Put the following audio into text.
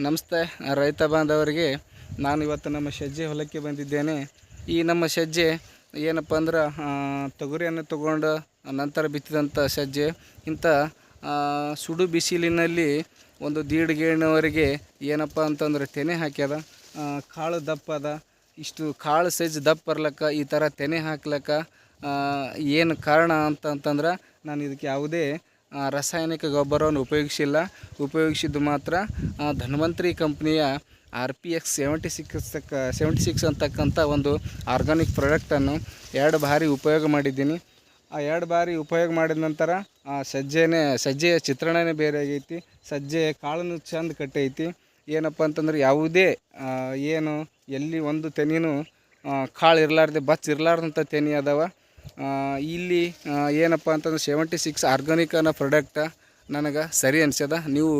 ನಮಸ್ತೆ ರೈತ ಬಾಂಧವರಿಗೆ. ನಾನು ಇವತ್ತು ನಮ್ಮ ಸಜ್ಜೆ ಹೊಲಕ್ಕೆ ಬಂದಿದ್ದೇನೆ. ಈ ನಮ್ಮ ಸಜ್ಜೆ ಏನಪ್ಪ ಅಂದ್ರೆ ತೊಗರಿಯನ್ನು ತಗೊಂಡು ನಂತರ ಬಿತ್ತಿದಂಥ ಸಜ್ಜೆ. ಇಂಥ ಸುಡು ಬಿಸಿಲಿನಲ್ಲಿ ಒಂದು ದೀಡ್ಗೇಣಿನವರೆಗೆ ಏನಪ್ಪ ಅಂತಂದ್ರೆ ತೆನೆ ಹಾಕ್ಯದ. ಕಾಳು ದಪ್ಪ ಅದ. ಇಷ್ಟು ಕಾಳು ಸೈಜ್ ದಪ್ಪ ಬರ್ಲಕ್ಕ ಈ ಥರ ತೆನೆ ಹಾಕ್ಲಕ್ಕ ಏನು ಕಾರಣ ಅಂತಂದ್ರೆ ನಾನು ಇದಕ್ಕೆ ಯಾವುದೇ ರಾಸಾಯನಿಕ ಗೊಬ್ಬರವನ್ನು ಉಪಯೋಗಿಸಿದ್ದು ಮಾತ್ರ ಧನ್ವಂತರಿ ಕಂಪ್ನಿಯ RPX 76 ಅಂತಕ್ಕಂಥ ಒಂದು ಆರ್ಗಾನಿಕ್ ಪ್ರಾಡಕ್ಟನ್ನು 2 ಬಾರಿ ಉಪಯೋಗ ಮಾಡಿದ್ದೀನಿ. ಆ 2 ಬಾರಿ ಉಪಯೋಗ ಮಾಡಿದ ನಂತರ ಸಜ್ಜೆಯ ಚಿತ್ರಣನೇ ಬೇರೆ ಆಗೈತಿ. ಸಜ್ಜೆ ಕಾಳನ್ನು ಚೆಂದ ಕಟ್ಟೈತಿ. ಏನಪ್ಪ ಅಂತಂದ್ರೆ ಯಾವುದೇ ಎಲ್ಲಿ ಒಂದು ತೆನೆಯೂ ಕಾಳು ಇರಲಾರ್ದೆ ಇರಲಾರ್ದಂಥ ತೆನೆ ಅದಾವ. ಇಲ್ಲಿ ಏನಪ್ಪ ಅಂತಂದ್ರೆ 76 ಆರ್ಗಾನಿಕ್ ಅನ್ನೋ ಪ್ರಾಡಕ್ಟ ನನಗೆ ಸರಿ ಅನಿಸ್ಯದ. ನೀವು